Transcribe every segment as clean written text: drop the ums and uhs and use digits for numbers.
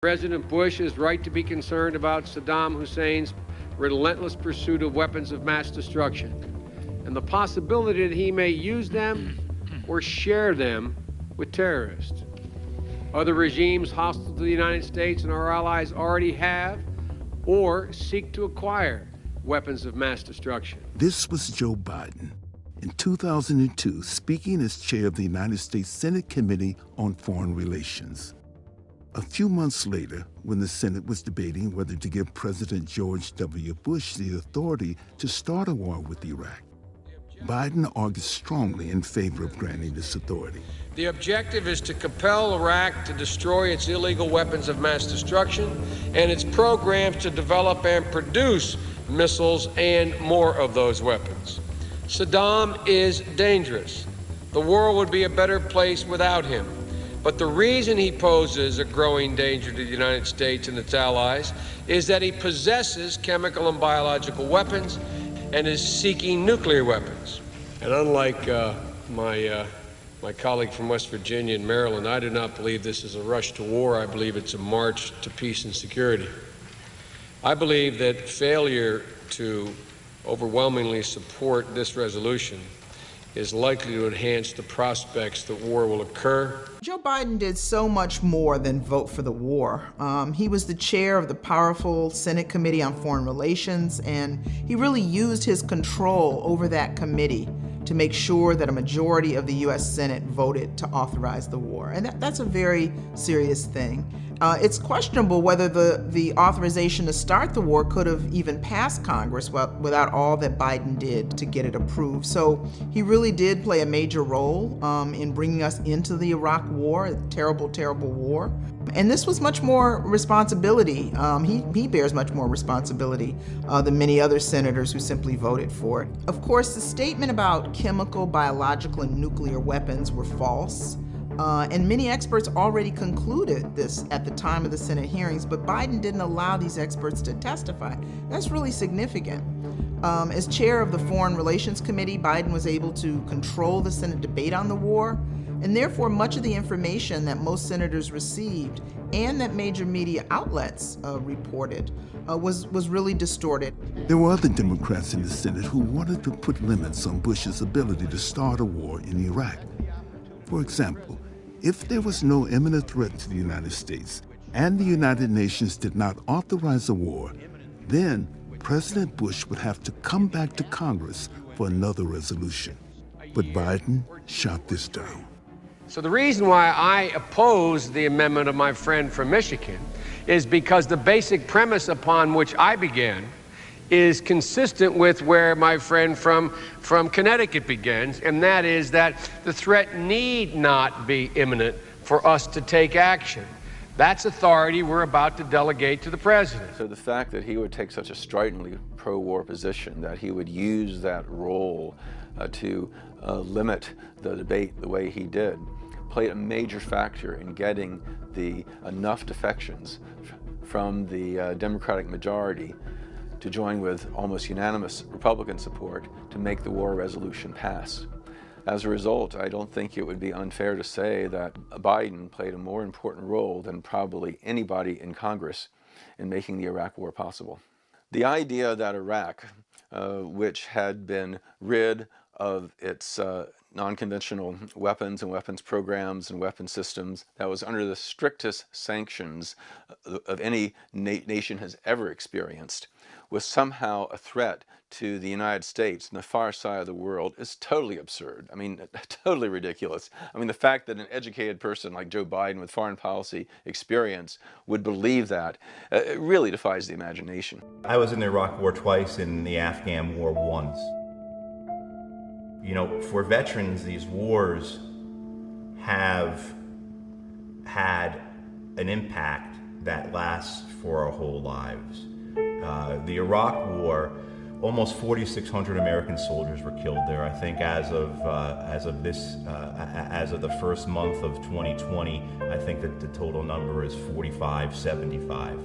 President Bush is right to be concerned about Saddam Hussein's relentless pursuit of weapons of mass destruction and the possibility that he may use them or share them with terrorists. Other regimes hostile to the United States and our allies already have or seek to acquire weapons of mass destruction. This was Joe Biden in 2002, speaking as chair of the United States Senate Committee on Foreign Relations. A few months later, when the Senate was debating whether to give President George W. Bush the authority to start a war with Iraq, Biden argued strongly in favor of granting this authority. The objective is to compel Iraq to destroy its illegal weapons of mass destruction and its programs to develop and produce missiles and more of those weapons. Saddam is dangerous. The world would be a better place without him. But the reason he poses a growing danger to the United States and its allies is that he possesses chemical and biological weapons and is seeking nuclear weapons. And unlike my colleague from West Virginia and Maryland, I do not believe this is a rush to war. I believe it's a march to peace and security. I believe that failure to overwhelmingly support this resolution is likely to enhance the prospects that war will occur. Joe Biden did so much more than vote for the war. He was the chair of the powerful Senate Committee on Foreign Relations, and he really used his control over that committee to make sure that a majority of the U.S. Senate voted to authorize the war. And that's a very serious thing. It's questionable whether the authorization to start the war could have even passed Congress without all that Biden did to get it approved. So he really did play a major role in bringing us into the Iraq War, a terrible, terrible war. And this was much more responsibility. He bears much more responsibility than many other senators who simply voted for it. Of course, the statement about chemical, biological, and nuclear weapons were false. And many experts already concluded this at the time of the Senate hearings, but Biden didn't allow these experts to testify. That's really significant. As chair of the Foreign Relations Committee, Biden was able to control the Senate debate on the war, and therefore much of the information that most senators received and that major media outlets reported was really distorted. There were other Democrats in the Senate who wanted to put limits on Bush's ability to start a war in Iraq. For example, if there was no imminent threat to the United States and the United Nations did not authorize a war, then President Bush would have to come back to Congress for another resolution. But Biden shot this down. So the reason why I oppose the amendment of my friend from Michigan is because the basic premise upon which I began is consistent with where my friend from Connecticut begins, and that is that the threat need not be imminent for us to take action. That's authority we're about to delegate to the president. So the fact that he would take such a stridently pro-war position, that he would use that role to limit the debate the way he did, played a major factor in getting enough defections from the Democratic majority to join with almost unanimous Republican support to make the war resolution pass. As a result, I don't think it would be unfair to say that Biden played a more important role than probably anybody in Congress in making the Iraq War possible. The idea that Iraq, which had been rid of its non-conventional weapons and weapons programs and weapon systems, that was under the strictest sanctions of any nation has ever experienced, was somehow a threat to the United States and the far side of the world is totally absurd. I mean, totally ridiculous. I mean, the fact that an educated person like Joe Biden with foreign policy experience would believe that, it really defies the imagination. I was in the Iraq War twice and the Afghan War once. You know, for veterans, these wars have had an impact that lasts for our whole lives. The Iraq War, almost 4,600 American soldiers were killed there. I think as of the first month of 2020, I think that the total number is 4575.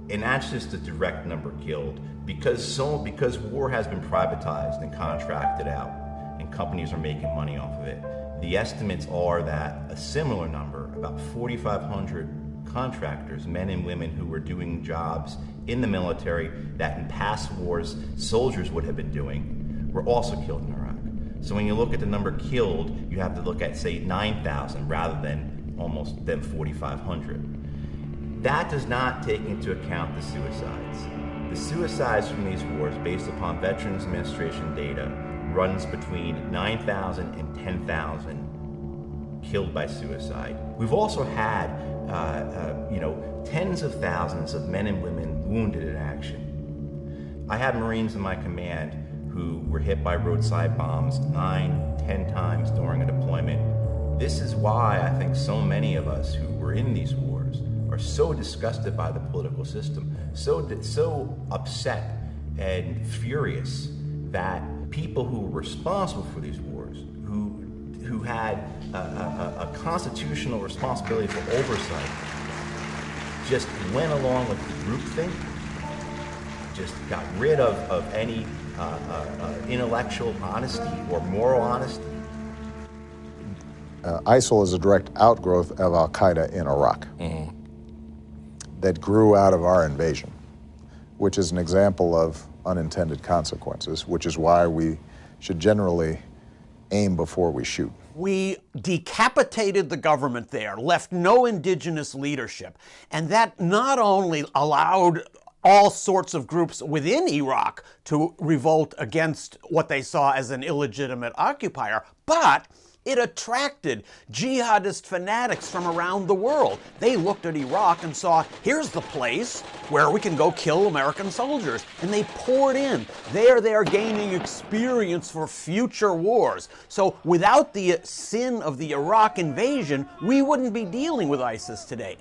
And that's just the direct number killed because war has been privatized and contracted out, and companies are making money off of it. The estimates are that a similar number, about 4,500 contractors, men and women who were doing jobs in the military that in past wars soldiers would have been doing, were also killed in Iraq. So when you look at the number killed, you have to look at, say, 9,000 rather than 4,500. That does not take into account the suicides. The suicides from these wars, based upon Veterans Administration data, runs between 9,000 and 10,000 killed by suicide. We've also had, tens of thousands of men and women wounded in action. I had Marines in my command who were hit by roadside bombs 9-10 times during a deployment. This is why I think so many of us who were in these wars are so disgusted by the political system, so upset and furious that people who were responsible for these wars, who had a constitutional responsibility for oversight, just went along with the groupthink, just got rid of any intellectual honesty or moral honesty. ISIL is a direct outgrowth of Al-Qaeda in Iraq that grew out of our invasion, which is an example of unintended consequences, which is why we should generally aim before we shoot. We decapitated the government there, left no indigenous leadership, and that not only allowed all sorts of groups within Iraq to revolt against what they saw as an illegitimate occupier, but it attracted jihadist fanatics from around the world. They looked at Iraq and saw, here's the place where we can go kill American soldiers. And they poured in. They're gaining experience for future wars. So without the sin of the Iraq invasion, we wouldn't be dealing with ISIS today.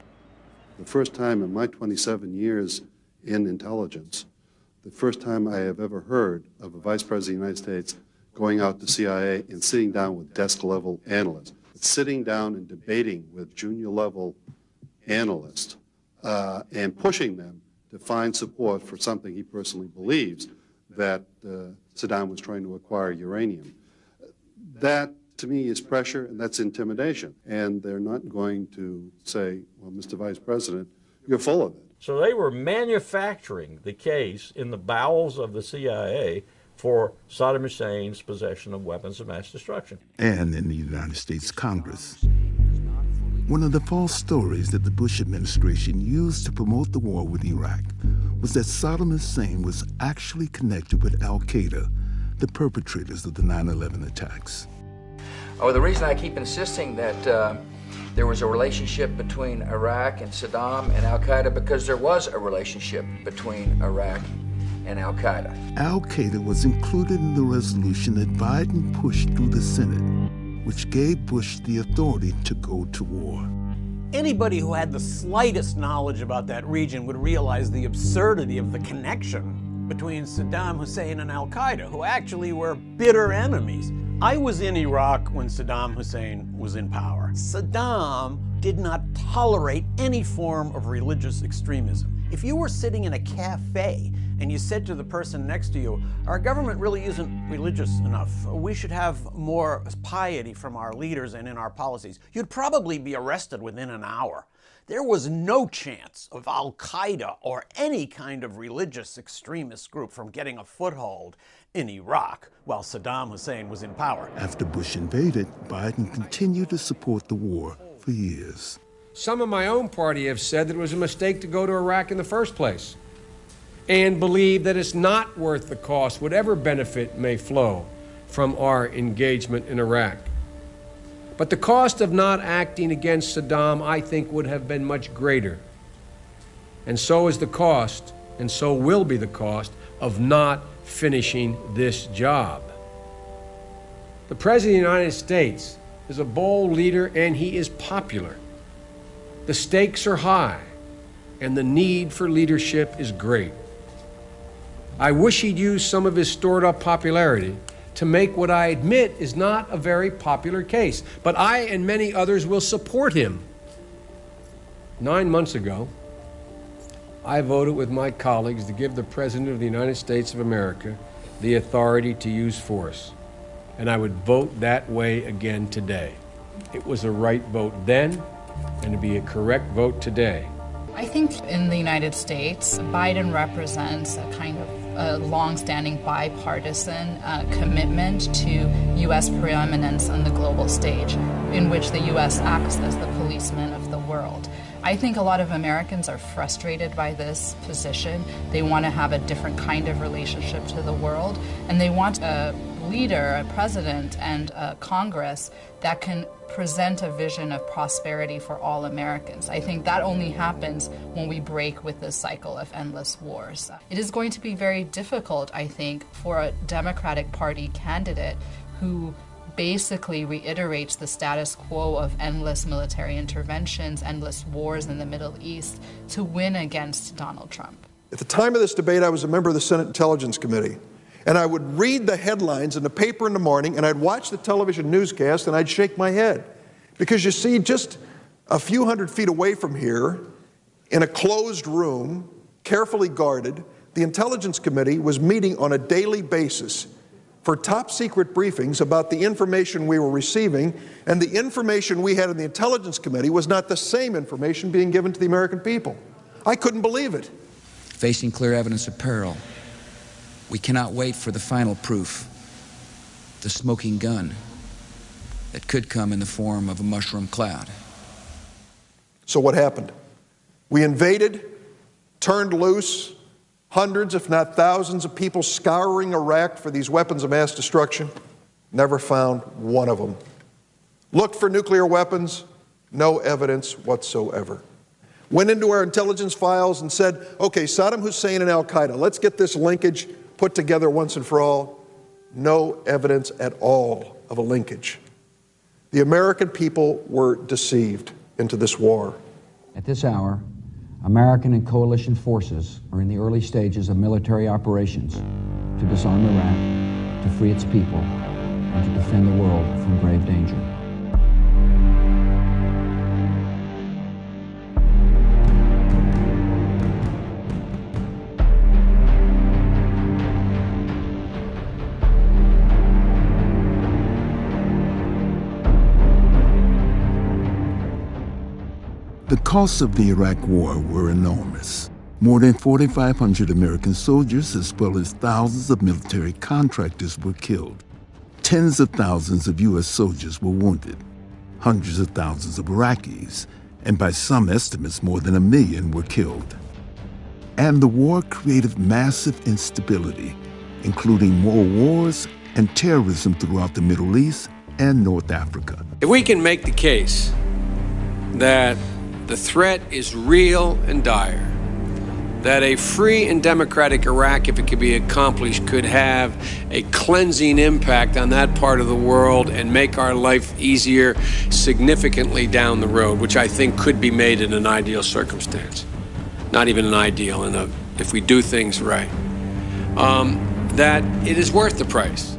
The first time in my 27 years in intelligence, the first time I have ever heard of a Vice President of the United States going out to CIA and sitting down with desk-level analysts, sitting down and debating with junior-level analysts and pushing them to find support for something he personally believes, that Saddam was trying to acquire uranium. That, to me, is pressure, and that's intimidation. And they're not going to say, well, Mr. Vice President, you're full of it. So they were manufacturing the case in the bowels of the CIA for Saddam Hussein's possession of weapons of mass destruction. And in the United States Congress. One of the false stories that the Bush administration used to promote the war with Iraq was that Saddam Hussein was actually connected with Al-Qaeda, the perpetrators of the 9/11 attacks. Oh, the reason I keep insisting that there was a relationship between Iraq and Saddam and Al-Qaeda, because there was a relationship between Iraq and Al-Qaeda. Al-Qaeda was included in the resolution that Biden pushed through the Senate, which gave Bush the authority to go to war. Anybody who had the slightest knowledge about that region would realize the absurdity of the connection between Saddam Hussein and Al-Qaeda, who actually were bitter enemies. I was in Iraq when Saddam Hussein was in power. Saddam did not tolerate any form of religious extremism. If you were sitting in a cafe and you said to the person next to you, our government really isn't religious enough, we should have more piety from our leaders and in our policies, you'd probably be arrested within an hour. There was no chance of Al-Qaeda or any kind of religious extremist group from getting a foothold in Iraq while Saddam Hussein was in power. After Bush invaded, Biden continued to support the war for years. Some of my own party have said that it was a mistake to go to Iraq in the first place, and believe that it's not worth the cost, whatever benefit may flow from our engagement in Iraq. But the cost of not acting against Saddam, I think, would have been much greater. And so is the cost, and so will be the cost, of not finishing this job. The President of the United States is a bold leader, and he is popular. The stakes are high, and the need for leadership is great. I wish he'd use some of his stored-up popularity to make what I admit is not a very popular case, but I and many others will support him. 9 months ago, I voted with my colleagues to give the President of the United States of America the authority to use force. and I would vote that way again today. It was a right vote then, and to be a correct vote today. I think in the United States, Biden represents a kind of a long-standing bipartisan commitment to U.S. preeminence on the global stage, in which the U.S. acts as the policeman of the world. I think a lot of Americans are frustrated by this position. They want to have a different kind of relationship to the world, and they want a leader, a president, and a Congress that can present a vision of prosperity for all Americans. I think that only happens when we break with this cycle of endless wars. It is going to be very difficult, I think, for a Democratic Party candidate who basically reiterates the status quo of endless military interventions, endless wars in the Middle East, to win against Donald Trump. At the time of this debate, I was a member of the Senate Intelligence Committee. And I would read the headlines in the paper in the morning, and I'd watch the television newscast, and I'd shake my head. Because you see, just a few hundred feet away from here, in a closed room, carefully guarded, the Intelligence Committee was meeting on a daily basis for top-secret briefings about the information we were receiving, and the information we had in the Intelligence Committee was not the same information being given to the American people. I couldn't believe it. Facing clear evidence of peril, we cannot wait for the final proof, the smoking gun that could come in the form of a mushroom cloud. So what happened? We invaded, turned loose, hundreds, if not thousands of people scouring Iraq for these weapons of mass destruction, never found one of them. Looked for nuclear weapons, no evidence whatsoever. Went into our intelligence files and said, okay, Saddam Hussein and Al-Qaeda, let's get this linkage put together once and for all. No evidence at all of a linkage. The American people were deceived into this war. At this hour, American and coalition forces are in the early stages of military operations to disarm Iraq, to free its people, and to defend the world from grave danger. The costs of the Iraq War were enormous. More than 4,500 American soldiers, as well as thousands of military contractors, were killed. Tens of thousands of U.S. soldiers were wounded. Hundreds of thousands of Iraqis, and by some estimates, more than 1 million were killed. And the war created massive instability, including more wars and terrorism throughout the Middle East and North Africa. If we can make the case that the threat is real and dire, that a free and democratic Iraq, if it could be accomplished, could have a cleansing impact on that part of the world and make our life easier significantly down the road, which I think could be made in an ideal circumstance. Not even an ideal, if we do things right. That it is worth the price.